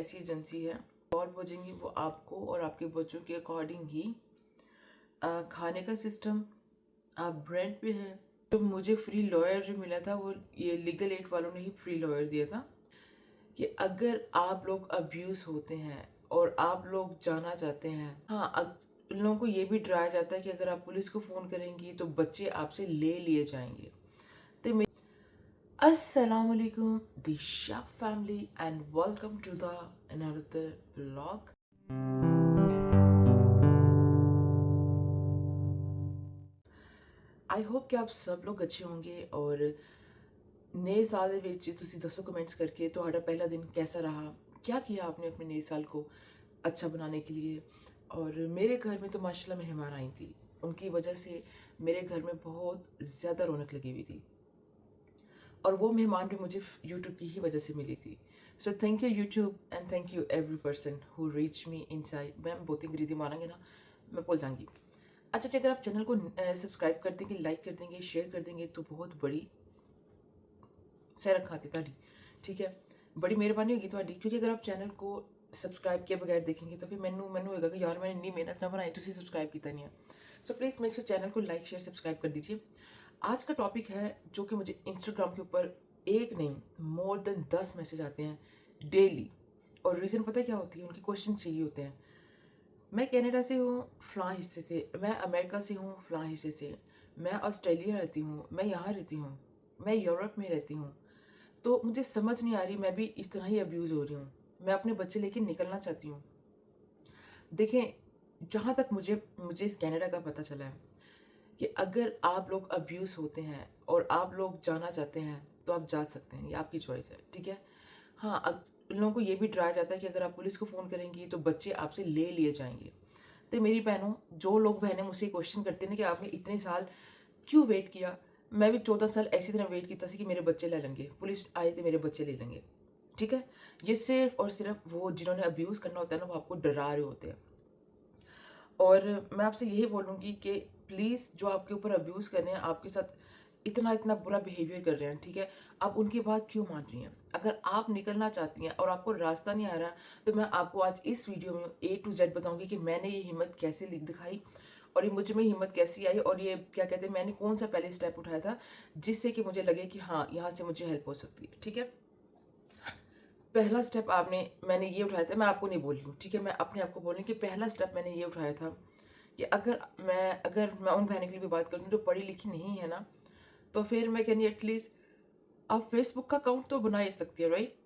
ऐसी एजेंसी है और भेजेंगी वो आपको और आपके बच्चों के अकॉर्डिंग ही खाने का सिस्टम, ब्रेड पे है। तो मुझे फ्री लॉयर जो मिला था वो ये लीगल एड वालों ने ही फ्री लॉयर दिया था कि अगर आप लोग अब्यूज़ होते हैं और आप लोग जाना चाहते हैं, हाँ, उन लोगों को ये भी डराया जाता है कि अगर आप पुलिस को फ़ोन करेंगी तो बच्चे आपसे ले लिए जाएंगे। तो Assalamu alaikum, the Shah family, and welcome to the another vlog. I hope कि आप सब लोग अच्छे होंगे और नए साल ਦੇ ਵਿੱਚ ਤੁਸੀਂ ਦੱਸੋ कमेंट्स करके ਤੁਹਾਡਾ पहला दिन कैसा रहा, क्या किया आपने अपने नए साल को अच्छा बनाने के लिए। और मेरे घर में तो माशाल्लाह मेहमान आई थी, उनकी वजह से मेरे घर में बहुत ज़्यादा रौनक लगी हुई थी और वो मेहमान भी मुझे यूट्यूब की ही वजह से मिली थी। So thank you YouTube and thank you every person who reach me inside. मैं बहुत अंग्रेजी मानेंगे ना, मैं बोल जाऊँगी। अच्छा, अगर आप चैनल को सब्सक्राइब कर देंगे, लाइक कर देंगे, शेयर कर देंगे तो बहुत बड़ी सैर खाती ताड़ी, ठीक है, बड़ी मेहरबानी होगी ਤੁਹਾਡੀ। क्योंकि अगर आप चैनल को सब्सक्राइब किए बगैर देखेंगे तो फिर मैनू होगा कि यार मैंने इतनी मेहनत ना बनाई, तुसी सब्सक्राइब किया नहीं है। So please make sure channel को लाइक शेयर सब्सक्राइब कर दीजिए। आज का टॉपिक है जो कि मुझे इंस्टाग्राम के ऊपर एक नहीं मोर देन 10 मैसेज आते हैं डेली। और रीज़न पता है क्या होती है, उनके क्वेश्चन चाहिए होते हैं। मैं कनाडा से हूँ फ़लाँ हिस्से से, मैं अमेरिका से हूँ फ़लाँ हिस्से से, मैं ऑस्ट्रेलिया रहती हूँ, मैं यहाँ रहती हूँ, मैं यूरोप में रहती हूँ। तो मुझे समझ नहीं आ रही, मैं भी इस तरह ही अब्यूज़ हो रही हूँ, मैं अपने बच्चे लेके निकलना चाहती हूँ। देखें, जहाँ तक मुझे मुझे इस कनाडा का पता चला है कि अगर आप लोग अब्यूज़ होते हैं और आप लोग जाना चाहते हैं तो आप जा सकते हैं, ये आपकी चॉइस है, ठीक है। हाँ, उन लोगों को ये भी डराया जाता है कि अगर आप पुलिस को फ़ोन करेंगी तो बच्चे आपसे ले लिए जाएंगे। तो मेरी बहनों, जो लोग बहनें मुझसे क्वेश्चन करते हैं ना कि आपने इतने साल क्यों वेट किया, मैं भी 14 साल ऐसी तरह वेट किया कि मेरे बच्चे ले लेंगे, पुलिस आए तो मेरे बच्चे ले लेंगे, ठीक है। ये सिर्फ और सिर्फ वो जिन्होंने अब्यूज़ करना होता है ना, वो आपको डरा रहे होते हैं। और मैं आपसे यही बोलूँगी कि प्लीज़ जो आपके ऊपर अब्यूज़ कर रहे हैं, आपके साथ इतना इतना बुरा बिहेवियर कर रहे हैं, ठीक है, आप उनकी बात क्यों मान रही हैं। अगर आप निकलना चाहती हैं और आपको रास्ता नहीं आ रहा, तो मैं आपको आज इस वीडियो में A to Z बताऊंगी कि मैंने ये हिम्मत कैसे दिखाई और ये मुझ में हिम्मत कैसी आई और ये क्या कहते हैं, मैंने कौन सा पहले स्टेप उठाया था जिससे कि मुझे लगे कि हाँ, यहाँ से मुझे हेल्प हो सकती है, ठीक है। पहला स्टेप मैंने ये उठाया था, मैं आपको नहीं बोल रही हूँ, ठीक है, मैं अपने आप को बोल रही हूँ कि पहला स्टेप मैंने ये उठाया था कि अगर मैं उन बहनों के लिए भी बात करूँ जो पढ़ी लिखी नहीं है ना, तो फिर मैं कहनी एटलीस्ट आप फेसबुक का अकाउंट तो बना ही सकती है, राइट।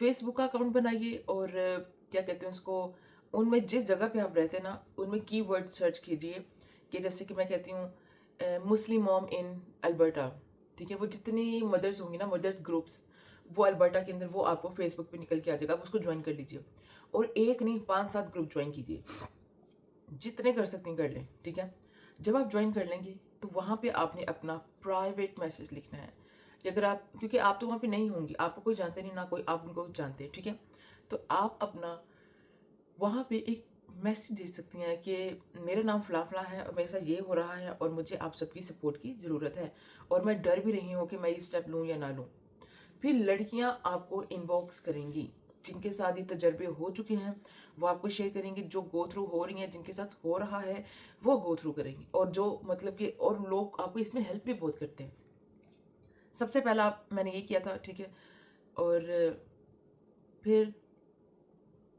फेसबुक का अकाउंट बनाइए और क्या कहते हैं उसको, उनमें जिस जगह पे आप रहते हैं ना, उनमें कीवर्ड सर्च कीजिए कि जैसे कि मैं कहती हूँ मुस्लिम मॉम इन अल्बर्टा, ठीक है। वो जितनी मदर्स होंगी ना, मदर्स ग्रुप्स, वो अल्बर्टा के अंदर वो आपको फेसबुक पे निकल के आ जाएगा, आप उसको ज्वाइन कर लीजिए और एक नहीं 5-7 ग्रुप ज्वाइन कीजिए, जितने कर सकते हैं कर लें, ठीक है। जब आप ज्वाइन कर लेंगे तो वहाँ पे आपने अपना प्राइवेट मैसेज लिखना है कि अगर आप, क्योंकि आप तो वहाँ पे नहीं होंगी, आपको कोई जानते नहीं, ना कोई आप उनको जानते हैं, ठीक है। तो आप अपना वहाँ पे एक मैसेज दे सकती हैं कि मेरा नाम फ़लाँ फ़लाँ है और मेरे साथ ये हो रहा है और मुझे आप सबकी सपोर्ट की ज़रूरत है और मैं डर भी रही हूँ कि मैं ये स्टेप लूँ या ना लूँ। फिर लड़कियां आपको इनबॉक्स करेंगी, जिनके साथ ये तजर्बे हो चुके हैं वो आपको शेयर करेंगे, जो गो थ्रू हो रही हैं, जिनके साथ हो रहा है वो गो थ्रू करेंगी और जो मतलब कि और लोग आपको इसमें हेल्प भी बहुत करते हैं। सबसे पहला मैंने ये किया था, ठीक है। और फिर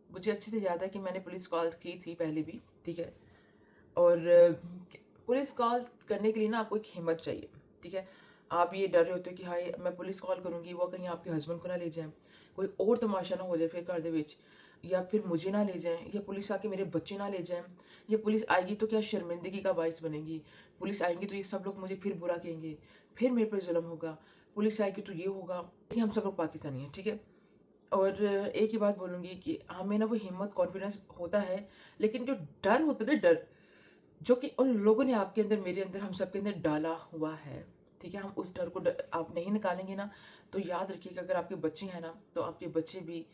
मुझे अच्छे से याद है कि मैंने पुलिस कॉल की थी पहले भी, ठीक है। और पुलिस कॉल करने के लिए ना आपको एक हिम्मत चाहिए, ठीक है। आप ये डर रहे होते हो कि हाय मैं पुलिस कॉल करूँगी, वो कहीं आपके हस्बैंड को ना ले जाएं, कोई और तमाशा ना हो जाए फिर घर दे विच, या फिर मुझे ना ले जाएं, या पुलिस आके मेरे बच्चे ना ले जाएं, या पुलिस आएगी तो क्या शर्मिंदगी का बायस बनेगी, पुलिस आएंगी तो ये सब लोग मुझे फिर बुरा कहेंगे, फिर मेरे पर जुल्म होगा, पुलिस आएगी तो ये होगा, कि हम सब लोग पाकिस्तानी हैं, ठीक है। और एक ही बात बोलूँगी कि हमें ना वो हिम्मत कॉन्फिडेंस होता है, लेकिन जो डर होता है ना, डर जो कि उन लोगों ने आपके अंदर, मेरे अंदर, हम सबके अंदर डाला हुआ है, ठीक है। हम उस डर को आप नहीं निकालेंगे ना, तो याद रखिएगा अगर आपके बच्चे हैं ना, तो आपके बच्चे भी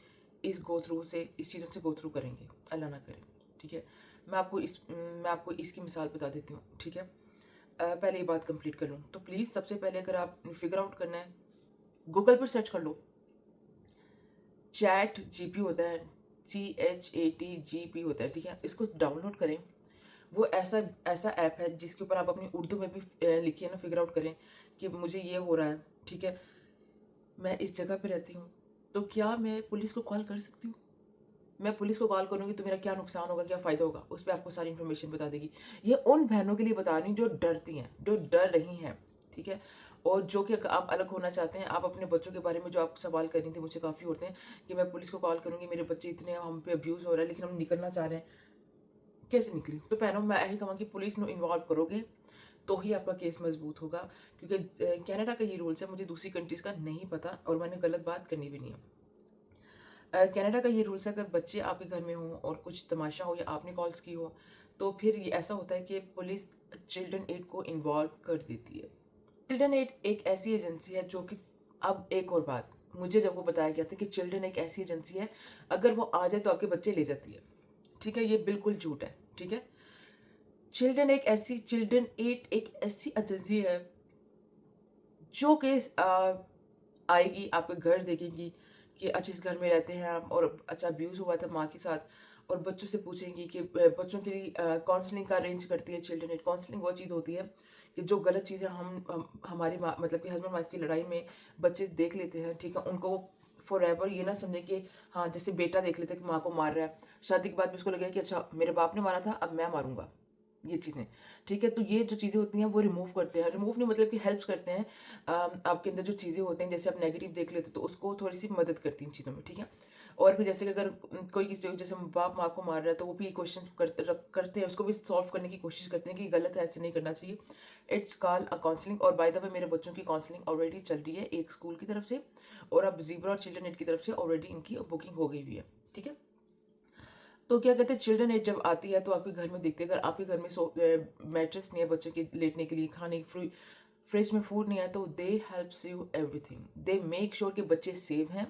इस गो थ्रू से, इस चीज़ों से गो थ्रू करेंगे, अल्लाह ना करे, ठीक है। मैं आपको इसकी मिसाल बता देती हूँ, ठीक है। पहले ये बात कंप्लीट कर लूँ तो प्लीज़ सबसे पहले अगर आप फिगर आउट करना है, गूगल पर सर्च कर लो, चैट जीपी होता है, CHATGP होता है, ठीक है। इसको डाउनलोड करें। वो ऐसा ऐसा ऐप है जिसके ऊपर आप अपनी उर्दू में भी लिखिए ना, फिगर आउट करें कि मुझे ये हो रहा है, ठीक है, मैं इस जगह पे रहती हूँ, तो क्या मैं पुलिस को कॉल कर सकती हूँ? मैं पुलिस को कॉल करूँगी तो मेरा क्या नुकसान होगा, क्या फ़ायदा होगा, उस पे आपको सारी इन्फॉर्मेशन बता देगी। ये उन बहनों के लिए बता रही हूँ जो डरती हैं, जो डर रही हैं, ठीक है? और जो कि आप अलग होना चाहते हैं, आप अपने बच्चों के बारे में जो आप सवाल कर रही थी मुझसे काफ़ी होते हैं कि मैं पुलिस को कॉल करूँगी, मेरे बच्चे इतने हम पे अब्यूज़ हो रहा है लेकिन हम निकलना चाह रहे हैं, कैसे निकलें? तो बहनों मैं यही कहूँगी पुलिस में इन्वॉल्व करोगे तो ही आपका केस मज़बूत होगा, क्योंकि कनाडा का ये रूल्स है, मुझे दूसरी कंट्रीज़ का नहीं पता और मैंने गलत बात करनी भी नहीं है। कनाडा का ये रूल्स है, अगर बच्चे आपके घर में हों और कुछ तमाशा हो या आपने कॉल्स की हो, तो फिर ये ऐसा होता है कि पुलिस चिल्ड्रन एड को इन्वॉल्व कर देती है। चिल्ड्रन एड एक ऐसी एजेंसी है जो कि, अब एक और बात, मुझे जब वो बताया गया था कि चिल्ड्रन एक ऐसी एजेंसी है, अगर वो आ जाए तो आपके बच्चे ले जाती है, ठीक है? ये बिल्कुल झूठ है, ठीक है? चिल्ड्रन एड एक ऐसी एजेंसी है जो कि आएगी, आपके घर देखेंगी कि अच्छा इस घर में रहते हैं आप और अच्छा अब्यूज़ हुआ था माँ के साथ, और बच्चों से पूछेंगी कि बच्चों के लिए काउंसलिंग का अरेंज करती है चिल्ड्रन एड। काउंसलिंग वो चीज़ होती है कि जो गलत चीज़ें हमारी माँ मतलब कि हस्बैंड वाइफ की लड़ाई में बच्चे देख लेते हैं, ठीक है, उनको फॉरएवर ये ना समझे कि हाँ, जैसे बेटा देख लेता है कि माँ को मार रहा है, शादी के बाद भी उसको लगेगा कि अच्छा मेरे बाप ने मारा था अब मैं मारूंगा, ये चीज़ें, ठीक है? तो ये जो चीज़ें होती हैं वो रिमूव करते हैं, रिमूव नहीं मतलब कि हेल्प करते हैं। आपके अंदर जो चीज़ें होते हैं, जैसे आप नेगेटिव देख लेते हो तो उसको थोड़ी-सी मदद करती हैं इन चीज़ों में, ठीक है? और फिर जैसे कि अगर कोई किसी जैसे बाप माँ को मार रहा है तो वो भी क्वेश्चन करते हैं, उसको भी सॉल्व करने की कोशिश करते हैं कि गलत है, ऐसे नहीं करना चाहिए। It's called a counselling. और बाय द वे मेरे बच्चों की काउंसलिंग ऑलरेडी चल रही है एक स्कूल की तरफ से, और अब ज़ीब्रा और चिल्ड्रन एड की तरफ से ऑलरेडी इनकी बुकिंग हो गई हुई है, ठीक है? तो क्या कहते हैं, चिल्ड्रन एज जब आती है तो आपके घर में देखते हैं, अगर आपके घर में मैट्रेस नहीं है बच्चे के लेटने के लिए, खाने की फ्रिज में फूड नहीं है, तो दे helps you everything. They make sure कि बच्चे सेव हैं,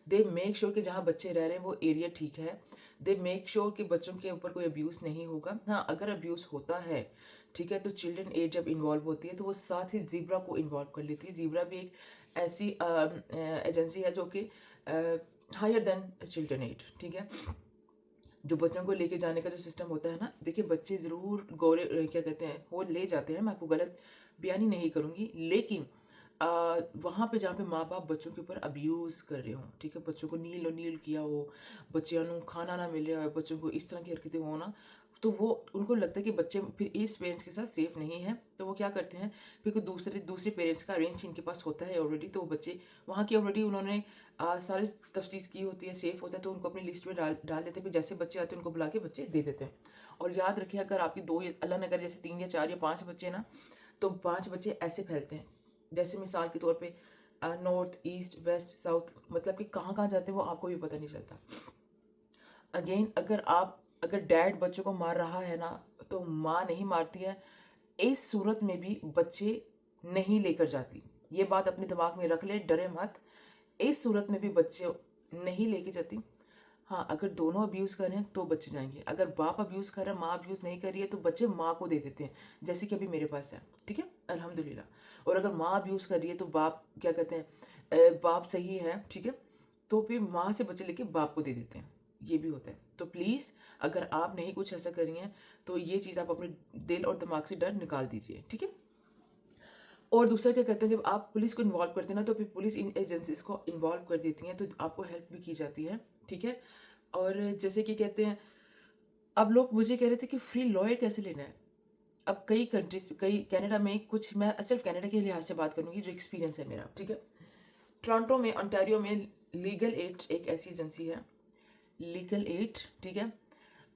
दे मेक श्योर कि जहाँ बच्चे रह रहे हैं वो एरिया ठीक है, दे मेक श्योर कि बच्चों के ऊपर कोई अब्यूज़ नहीं होगा। हाँ, अगर अब्यूज़ होता है, ठीक है, तो चिल्ड्रन एड जब इन्वॉल्व होती है तो वो साथ ही ज़ीब्रा को इन्वॉल्व कर लेती है। ज़ीब्रा भी एक ऐसी एजेंसी है जो कि हायर देन चिल्ड्रन एड, ठीक है? जो बच्चों को लेके जाने का जो सिस्टम होता है ना, देखिए बच्चे ज़रूर गोरे क्या कहते हैं वो ले जाते हैं, मैं आपको गलत बयानी नहीं करूँगी, लेकिन वहाँ पे जहाँ पे माँ बाप बच्चों के ऊपर अब्यूज़ कर रहे हों, ठीक है, बच्चों को नील नील किया हो, बच्चियों को खाना ना मिले हो, बच्चों को इस तरह की हरकतें हो ना, तो वो उनको लगता है कि बच्चे फिर इस पेरेंट्स के साथ सेफ नहीं है, तो वो क्या करते हैं, फिर कोई दूसरे दूसरे पेरेंट्स का अरेंज इनके पास होता है ऑलरेडी, तो वो बच्चे वहाँ की ऑलरेडी उन्होंने सारी तफ्तीश की होती है, सेफ होता है, तो उनको अपनी लिस्ट में डाल डाल देते हैं, फिर जैसे बच्चे आते हैं उनको बुला के बच्चे दे देते हैं। और याद रखिए, अगर आपकी दो अल्लाह ने अगर जैसे 3 या 4 या 5 बच्चे हैं ना, तो 5 बच्चे ऐसे फैलते हैं, जैसे मिसाल के तौर पे नॉर्थ ईस्ट वेस्ट साउथ, मतलब कि कहाँ कहाँ जाते हैं वो आपको भी पता नहीं चलता। अगेन, अगर डैड बच्चों को मार रहा है ना, तो माँ नहीं मारती है, इस सूरत में भी बच्चे नहीं लेकर जाती। ये बात अपने दिमाग में रख ले, डरे मत, इस सूरत में भी बच्चे नहीं लेके जाती। हाँ, अगर दोनों अब्यूज़ कर रहे हैं तो बच्चे जाएंगे, अगर बाप अब्यूज़ कर रहा है माँ अब्यूज़ नहीं कर रही है तो बच्चे माँ को दे देते हैं, जैसे कि अभी मेरे पास है, ठीक है, अल्हम्दुलिल्लाह। और अगर माँ अब्यूज़ कर रही है तो बाप क्या कहते हैं, बाप सही है, ठीक है, तो फिर माँ से बच्चे लेके बाप को दे देते हैं, ये भी होता है। तो प्लीज़, अगर आप नहीं कुछ ऐसा कर रही हैं तो ये चीज़ आप अपने दिल और दिमाग से डर निकाल दीजिए, ठीक है। और दूसरा क्या कहते हैं, जब आप पुलिस को इन्वॉल्व करते हैं ना, तो फिर पुलिस इन एजेंसीज़ को इन्वॉल्व कर देती हैं, तो आपको हेल्प भी की जाती है, ठीक है। और जैसे कि कहते हैं, अब लोग मुझे कह रहे थे कि फ्री लॉयर कैसे लेना है। अब कई कंट्रीज़, कई कनाडा में कुछ, मैं सिर्फ कनाडा के लिहाज से बात करूँगी जो एक्सपीरियंस है मेरा, ठीक है। टोरंटो में, ओंटारियो में लीगल एड एक ऐसी एजेंसी है, लीगल एड, ठीक है।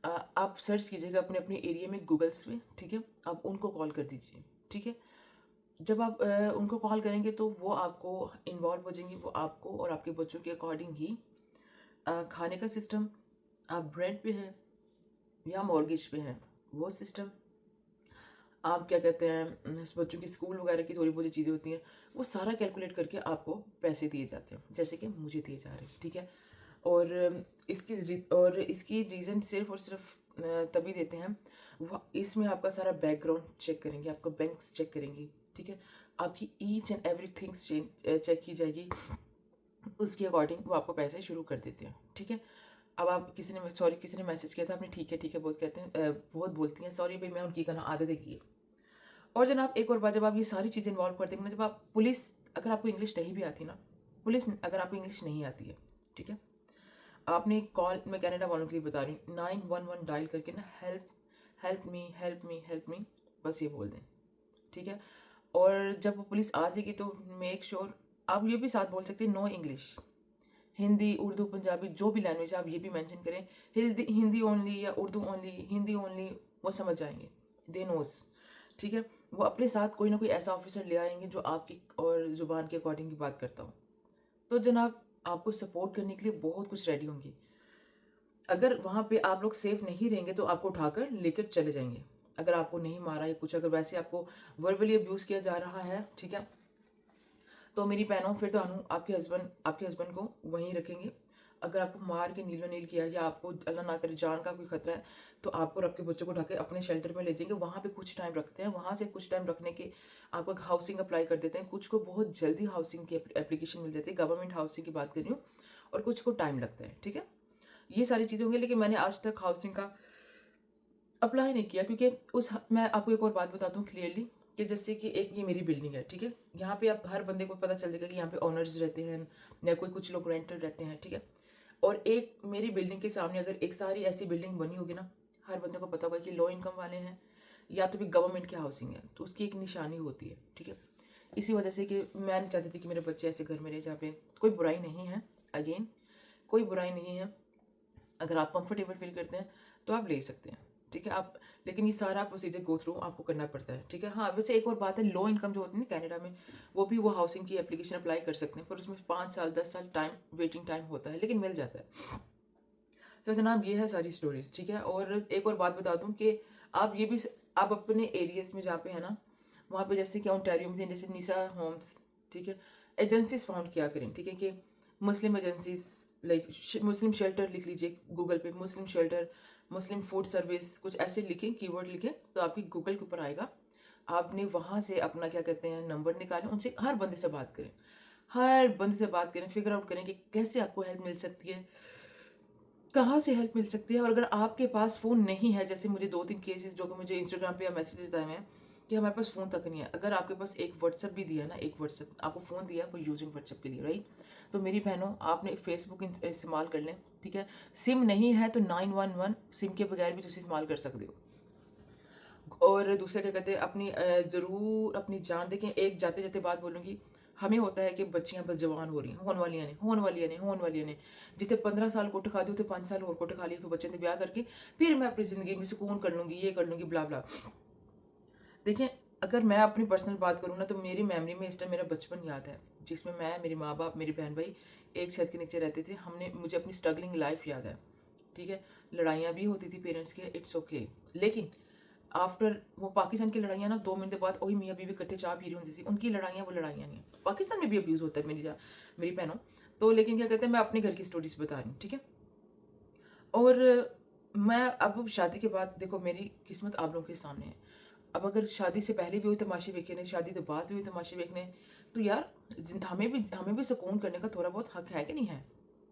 आप सर्च कीजिएगा अपने अपने एरिया में गूगल्स में, ठीक है, आप उनको कॉल कर दीजिए, ठीक है। जब आप उनको कॉल करेंगे तो वो आपको इन्वॉल्व हो जाएंगी, वो आपको और आपके बच्चों के अकॉर्डिंग ही खाने का सिस्टम, आप रेंट पे हैं या मॉर्गेज पे हैं, वो सिस्टम, आप क्या कहते हैं, बच्चों की स्कूल वगैरह की थोड़ी बहुत चीज़ें होती हैं, वो सारा कैलकुलेट करके आपको पैसे दिए जाते हैं, जैसे कि मुझे दिए जा रहे हैं, ठीक है। और इसकी रीज़न सिर्फ और सिर्फ तभी देते हैं, वो इसमें आपका सारा बैकग्राउंड चेक करेंगे, आपका बैंक्स चेक करेंगी, ठीक है, आपकी each and every things check की जाएगी, उसके अकॉर्डिंग वो आपको पैसे शुरू कर देते हैं, ठीक है। अब आप किसी ने मैसेज किया था, आपने ठीक है बहुत कहते हैं, बहुत बोलती हैं सॉरी भाई, मैं उनकी कहना आदत है की है। और जनाब एक और बात, जब आप ये सारी चीज़ें इन्वॉल्व कर देंगे ना, जब आप पुलिस, अगर आपको इंग्लिश नहीं भी आती ना, पुलिस अगर आपको इंग्लिश नहीं आती है, ठीक है, आपने कॉल, मैं कनाडा वालों के लिए बता रही हूँ, 911 डायल करके ना, help, help me, help me, help me, बस ये बोल दें, ठीक है। और जब वो पुलिस आ जाएगी तो मेक श्योर आप ये भी साथ बोल सकते हैं, नो इंग्लिश, हिंदी, उर्दू, पंजाबी, जो भी लैंग्वेज है आप ये भी मेंशन करें, हिंदी हिंदी ओनली या उर्दू ओनली, हिंदी ओनली, वो समझ जाएंगे, दे नोज, ठीक है। वो अपने साथ कोई ना कोई ऐसा ऑफिसर ले आएंगे जो आपकी और ज़ुबान के अकॉर्डिंग की बात करता हो। तो जनाब आपको सपोर्ट करने के लिए बहुत कुछ रेडी होंगी। अगर वहाँ पे आप लोग सेफ नहीं रहेंगे तो आपको उठाकर लेकर चले जाएंगे। अगर आपको नहीं मारा या कुछ, अगर वैसे आपको वर्बली अब्यूज़ किया जा रहा है, ठीक है, तो मेरी बहनों फिर तो आपके हस्बैंड को वहीं रखेंगे। अगर आपको मार के नीलो नील किया या आपको अल्लाह ना करे जान का कोई खतरा है, तो आपको और आपके बच्चों को उठा के अपने शेल्टर में ले जाएंगे। वहाँ पे कुछ टाइम रखते हैं, वहाँ से कुछ टाइम रखने के आपको एक हाउसिंग अप्लाई कर देते हैं। कुछ को बहुत जल्दी हाउसिंग की एप्लीकेशन मिल जाती है, गवर्नमेंट हाउसिंग की बात कर रही हूँ, और कुछ को टाइम लगता है, ठीक है। ये सारी चीज़ें होंगी, लेकिन मैंने आज तक हाउसिंग का अप्लाई नहीं किया, क्योंकि मैं आपको एक और बात बता दूं क्लियरली, कि जैसे कि एक ये मेरी बिल्डिंग है, ठीक है, यहाँ पे आप हर बंदे को पता चल जाएगा कि यहाँ पे ओनर्स रहते हैं या कोई कुछ लोग रेंटर रहते हैं, ठीक है। और एक मेरी बिल्डिंग के सामने अगर एक सारी ऐसी बिल्डिंग बनी होगी ना, हर बंदे को पता होगा कि लो इनकम वाले हैं या तो भी गवर्नमेंट की हाउसिंग है, तो उसकी एक निशानी होती है, ठीक है। इसी वजह से कि मैं नहीं चाहती थी कि मेरे बच्चे ऐसे घर में रहे जहाँ पे कोई बुराई नहीं है, अगेन कोई बुराई नहीं है। अगर आप कंफर्टेबल फील करते हैं तो आप ले सकते हैं, ठीक है। आप, लेकिन ये सारा प्रोसीजर गो थ्रू आपको करना पड़ता है, ठीक है। हाँ, वैसे एक और बात है, लो इनकम जो होती है ना कनाडा में, वो भी वो हाउसिंग की एप्लीकेशन अप्लाई कर सकते हैं, पर उसमें 5 साल 10 साल टाइम वेटिंग टाइम होता है, लेकिन मिल जाता है। तो जनाब ये है सारी स्टोरीज, ठीक है। और एक और बात बता दूं कि आप ये भी, आप अपने एरियाज में जहाँ पे है ना, वहाँ पे जैसे कि ओंटारियो में जैसे निसा होम्स, ठीक है, एजेंसीज फाउंड किया करें, ठीक है, कि मुस्लिम एजेंसीज, लाइक मुस्लिम शेल्टर लिख लीजिए गूगल पे, मुस्लिम शेल्टर, मुस्लिम फूड सर्विस, कुछ ऐसे लिखें, कीवर्ड लिखें, तो आपकी गूगल के ऊपर आएगा। आपने वहाँ से अपना क्या कहते हैं नंबर निकालें, उनसे हर बंदे से बात करें, हर बंदे से बात करें, फिगर आउट करें कि कैसे आपको हेल्प मिल सकती है, कहाँ से हेल्प मिल सकती है। और अगर आपके पास फ़ोन नहीं है, जैसे मुझे 2-3 केसेस जो कि मुझे इंस्टाग्राम पे या मैसेजेस आए हैं कि हमारे पास फ़ोन तक नहीं है, अगर आपके पास एक व्हाट्सएप भी दिया ना, एक व्हाट्सएप आपको फ़ोन दिया फॉर यूजिंग व्हाट्सएप के लिए, राइट, तो मेरी बहनों आपने फेसबुक इस्तेमाल कर लें, ठीक है। सिम नहीं है तो 911 सिम के बगैर भी तुम इस्तेमाल कर सकते हो। और दूसरा क्या कहते हैं, अपनी ज़रूर अपनी जान देखें। एक जाते जाते बात बोलूँगी, हमें होता है कि बच्चियां बस जवान हो रही हैं, होने वालियां ने, होने वालियां ने, होने वालियां ने, जितने 15 साल कोट खा दी उतने 5 साल और कोट खा लिया, फिर बच्चे ने ब्याह करके फिर मैं अपनी ज़िंदगी में सुकून कर लूँगी, ये कर लूँगी, ब्ला ब्ला। देखें, अगर मैं अपनी पर्सनल बात करूँ ना, तो मेरी मेमोरी में इस टाइम मेरा बचपन याद है, जिसमें मैं, मेरे माँ बाप, मेरी बहन भाई एक छत के नीचे रहते थे। मुझे अपनी स्ट्रगलिंग लाइफ याद है, ठीक है। लड़ाइयाँ भी होती थी पेरेंट्स के, इट्स ओके, लेकिन आफ्टर वो पाकिस्तान की लड़ाइयाँ ना, 2 महीने बाद वही मियाँ बीवी इकट्ठे चाय पी रही होती थी, उनकी लड़ाइयाँ वो लड़ाइयाँ नहीं है। पाकिस्तान में भी अब्यूज़ होता है मेरी बहनों। तो लेकिन क्या कहते हैं, मैं अपने घर की स्टोरीज बता रही हूँ, ठीक है। और मैं अब शादी के बाद, देखो मेरी किस्मत आप लोगों के सामने है। अब अगर शादी से पहले भी हुई तमाशे देखे ने, शादी के बाद भी हुई तमाशे देखने, तो यार हमें भी सुकून करने का थोड़ा बहुत हक है कि नहीं है,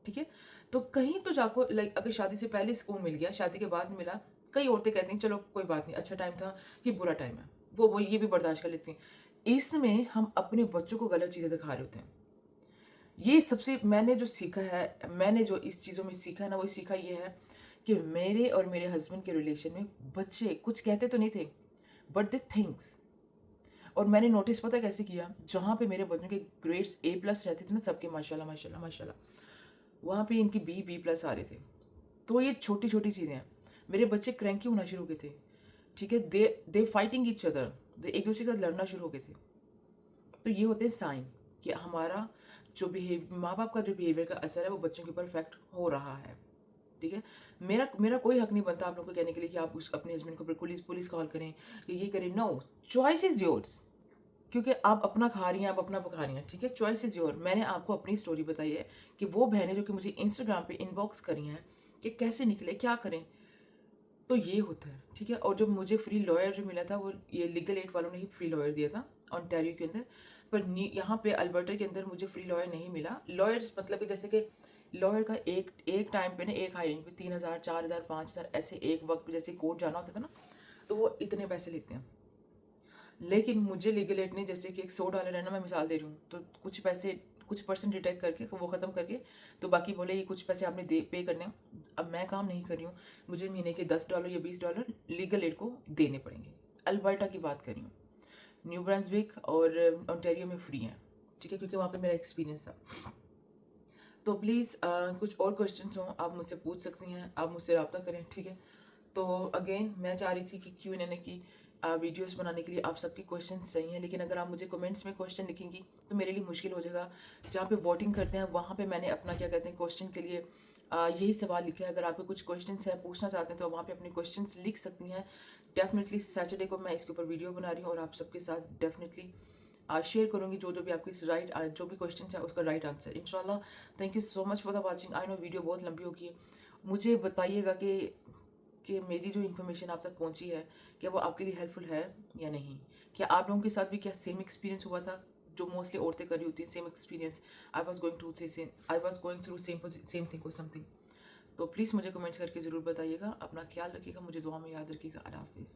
ठीक है। तो कहीं तो जाको, लाइक अगर शादी से पहले सुकून मिल गया, शादी के बाद नहीं मिला, कई औरतें कहती हैं चलो कोई बात नहीं, अच्छा टाइम था, ये बुरा टाइम है, वो ये भी बर्दाश्त कर लेती हैं। इसमें हम अपने बच्चों को गलत चीज़ें दिखा रहे होते हैं। ये सबसे मैंने जो सीखा है, मैंने जो इस चीज़ों में सीखा है ना, वो सीखा ये है कि मेरे और मेरे हस्बैंड के रिलेशन में बच्चे कुछ कहते तो नहीं थे, बट दे थिंक्स। और मैंने नोटिस पता कैसे किया, जहाँ पे मेरे बच्चों के ग्रेड्स A+ रहते थे ना सबके, माशाल्लाह माशाल्लाह माशाल्लाह, वहाँ पे इनकी B+ आ रहे थे। तो ये छोटी छोटी चीज़ें हैं। मेरे बच्चे क्रैंकी होना शुरू हो गए थे, ठीक है, दे दे फाइटिंग ईच अदर, दे एक दूसरे के साथ लड़ना शुरू हो गए थे। तो ये होते हैं साइन कि हमारा जो माँ बाप का जो बिहेवियर का असर है वो बच्चों के ऊपर इफेक्ट हो रहा है, ठीक है। मेरा कोई हक नहीं बनता आप लोगों को कहने के लिए कि आप अपने हस्बैंड को पुलिस पुलिस कॉल करें कि ये करें। नो, चॉइस इज़ योर्स, क्योंकि आप अपना खा रही हैं, आप अपना पका रही हैं, ठीक है। Choice is your. मैंने आपको अपनी स्टोरी बताई है कि वो बहनें जो कि मुझे इंस्टाग्राम पे इनबॉक्स करी हैं कि कैसे निकले, क्या करें, तो ये होता है, ठीक है। और जो मुझे फ्री लॉयर जो मिला था, वो ये लीगल एड वालों ने ही फ्री लॉयर दिया था ऑन्टारियो के अंदर, पर यहाँ पे अल्बर्टा के अंदर मुझे फ्री लॉयर नहीं मिला। लॉयर्स मतलब कि जैसे कि लॉयर का एक टाइम पे ना, एक हायरिंग पे 3,000, 4,000, 5,000 ऐसे एक वक्त पे जैसे कोर्ट जाना होता था ना, तो वो इतने पैसे लेते हैं। लेकिन मुझे लीगल एड ने, जैसे कि एक $100 है ना, मैं मिसाल दे रही हूँ, तो कुछ पैसे, कुछ परसेंट डिटेक्ट करके वो ख़त्म करके, तो बाकी बोले ये कुछ पैसे आपने दे पे करने हैं। अब मैं काम नहीं कर रही हूँ, मुझे महीने के $10 या $20 लीगल एड को देने पड़ेंगे। अल्बर्टा की बात कर रही हूँ, न्यू ब्रांसविक और ओंटारियो में फ्री हैं, ठीक है, क्योंकि वहाँ पे मेरा एक्सपीरियंस था। तो प्लीज़ कुछ और क्वेश्चंस हों आप मुझसे पूछ सकती हैं, आप मुझसे रब्ता करें, ठीक है। तो अगेन मैं चाह रही थी कि Q&A की वीडियोस बनाने के लिए आप सबके क्वेश्चंस चाहिए, लेकिन अगर आप मुझे कमेंट्स में क्वेश्चन लिखेंगी तो मेरे लिए मुश्किल हो जाएगा। जहाँ पे वोटिंग करते हैं वहाँ पे मैंने अपना क्या कहते हैं क्वेश्चन के लिए यही सवाल लिखा है। अगर आपके कुछ क्वेश्चंस हैं, पूछना चाहते हैं, तो वहाँ पे अपने क्वेश्चंस लिख सकती हैं। डेफिनेटली सैटरडे को मैं इसके ऊपर वीडियो बना रही हूँ और आप सबके साथ डेफिनेटली शेयर करूँगी जो जो भी आपकी जो भी क्वेश्चन है उसका राइट आंसर इंशाल्लाह। Thank you so much for the watching. I know video बहुत लंबी होगी है। मुझे बताइएगा कि मेरी जो इन्फॉर्मेशन आप तक पहुंची है, क्या वो आपके लिए हेल्पफुल है या नहीं। क्या आप लोगों के साथ भी क्या सेम एक्सपीरियंस हुआ था, जो मोस्टली औरतें कर रही होती हैं, same experience. I was going through same thing और समथिंग। तो प्लीज़ मुझे कमेंट्स करके ज़रूर बताइएगा। अपना ख्याल रखिएगा, मुझे दुआ में याद रखिएगा। अल्लाह हाफिज़।